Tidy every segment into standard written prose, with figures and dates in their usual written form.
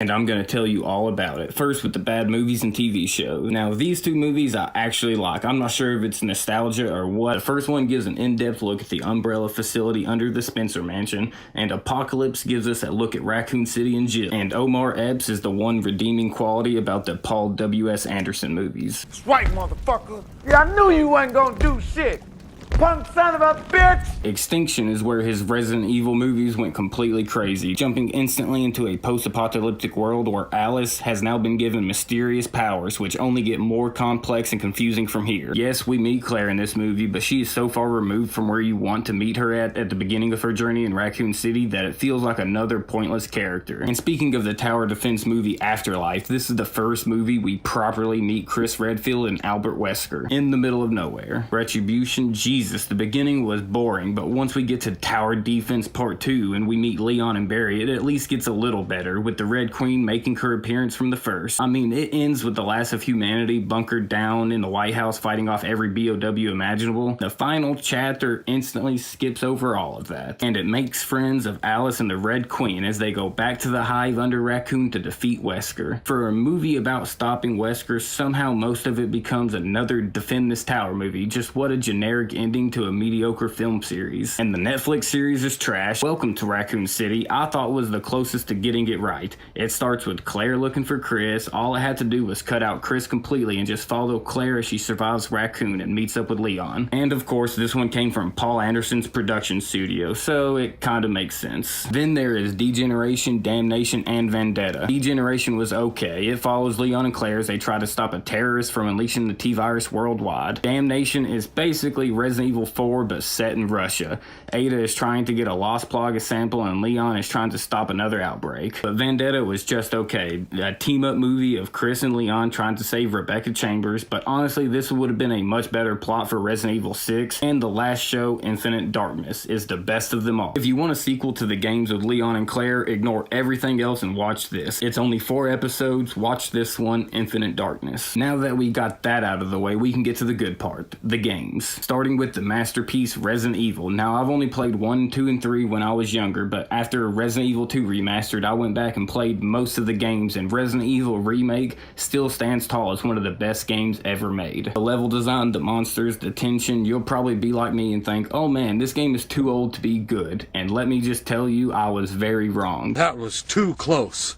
and I'm going to tell you all about it. First, with the bad movies and TV shows. Now, these two movies I actually like. I'm not sure if it's nostalgia or what. The first one gives an in-depth look at the Umbrella facility under the Spencer Mansion, and Apocalypse gives us a look at Raccoon City and Jill. And Omar Epps is the one redeeming quality about the Paul W.S. Anderson movies. That's right, motherfucker. Yeah, I knew you wasn't gonna do shit. Punk son of a bitch! Extinction is where his Resident Evil movies went completely crazy, jumping instantly into a post-apocalyptic world where Alice has now been given mysterious powers, which only get more complex and confusing from here. Yes, we meet Claire in this movie, but she is so far removed from where you want to meet her at the beginning of her journey in Raccoon City that it feels like another pointless character. And speaking of the tower defense movie Afterlife, this is the first movie we properly meet Chris Redfield and Albert Wesker in the middle of nowhere. Retribution, Jesus, the beginning was boring, but once we get to Tower Defense Part 2 and we meet Leon and Barry, it at least gets a little better, with the Red Queen making her appearance from the first. I mean, it ends with the last of humanity bunkered down in the White House fighting off every BOW imaginable. The final chapter instantly skips over all of that, and it makes friends of Alice and the Red Queen as they go back to the hive under Raccoon to defeat Wesker. For a movie about stopping Wesker, somehow most of it becomes another Defend This Tower movie. Just what a generic ending to a mediocre film series. And the Netflix series is trash. Welcome to Raccoon City, I thought was the closest to getting it right. It starts with Claire looking for Chris. All I had to do was cut out Chris completely and just follow Claire as she survives Raccoon and meets up with Leon. And of course, this one came from Paul Anderson's production studio, so it kinda makes sense. Then there is Degeneration, Damnation, and Vendetta. Degeneration was okay. It follows Leon and Claire as they try to stop a terrorist from unleashing the T-Virus worldwide. Damnation is basically Resident Evil 4 but set in Russia. Ada is trying to get a Lost Plaga sample and Leon is trying to stop another outbreak. But Vendetta was just okay. A team-up movie of Chris and Leon trying to save Rebecca Chambers, but honestly this would have been a much better plot for Resident Evil 6, and the last show, Infinite Darkness, is the best of them all. If you want a sequel to the games with Leon and Claire, ignore everything else and watch this. It's only 4 episodes, watch this one, Infinite Darkness. Now that we got that out of the way, we can get to the good part, the games. Starting with the masterpiece Resident Evil. Now I've only played 1, 2, and 3 when I was younger, but after Resident Evil 2 Remastered, I went back and played most of the games, and Resident Evil Remake still stands tall as one of the best games ever made. The level design, the monsters, the tension, you'll probably be like me and think, oh man, this game is too old to be good, and let me just tell you, I was very wrong. That was too close.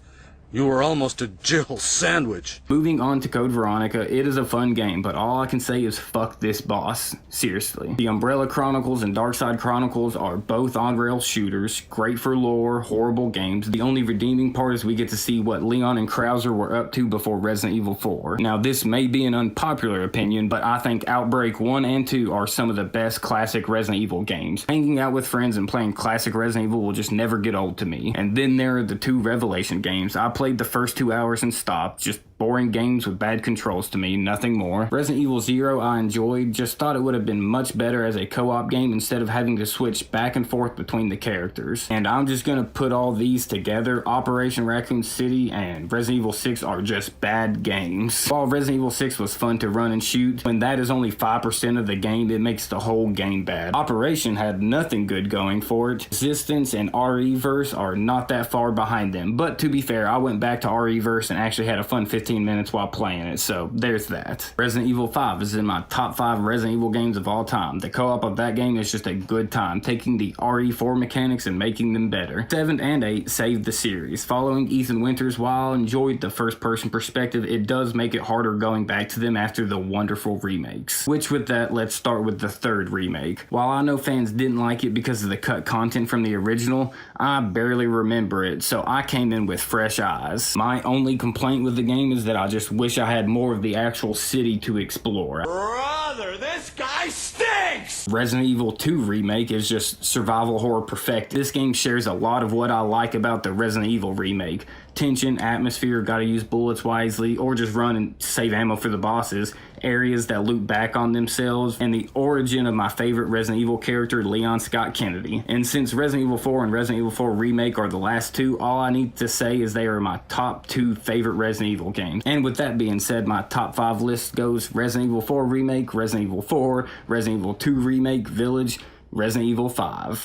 You were almost a Jill sandwich. Moving on to Code Veronica, it is a fun game, but all I can say is fuck this boss. Seriously. The Umbrella Chronicles and Darkside Chronicles are both on-rail shooters, great for lore, horrible games. The only redeeming part is we get to see what Leon and Krauser were up to before Resident Evil 4. Now this may be an unpopular opinion, but I think Outbreak 1 and 2 are some of the best classic Resident Evil games. Hanging out with friends and playing classic Resident Evil will just never get old to me. And then there are the 2 Revelation games. I played the first 2 hours and stopped. Just boring games with bad controls to me, nothing more. Resident Evil 0 I enjoyed, just thought it would have been much better as a co-op game instead of having to switch back and forth between the characters. And I'm just gonna put all these together. Operation Raccoon City and Resident Evil 6 are just bad games. While Resident Evil 6 was fun to run and shoot, when that is only 5% of the game, it makes the whole game bad. Operation had nothing good going for it. Resistance and RE-verse are not that far behind them, but to be fair, I went back to RE-verse and actually had a fun 15 minutes while playing it, so there's that. Resident Evil 5 is in my top 5 Resident Evil games of all time. The co-op of that game is just a good time, taking the RE4 mechanics and making them better. 7 and 8 saved the series. Following Ethan Winters, while I enjoyed the first-person perspective, it does make it harder going back to them after the wonderful remakes. Which with that, let's start with the 3rd remake. While I know fans didn't like it because of the cut content from the original, I barely remember it, so I came in with fresh eyes. My only complaint with the game is that I just wish I had more of the actual city to explore. Brother, this guy stinks! Resident Evil 2 Remake is just survival horror perfect. This game shares a lot of what I like about the Resident Evil Remake. Tension, atmosphere, gotta use bullets wisely, or just run and save ammo for the bosses, areas that loop back on themselves, and the origin of my favorite Resident Evil character, Leon Scott Kennedy. And since Resident Evil 4 and Resident Evil 4 Remake are the last 2, all I need to say is they are my top 2 favorite Resident Evil games. And with that being said, my top 5 list goes Resident Evil 4 Remake, Resident Evil 4, Resident Evil 2 Remake, Village, Resident Evil 5.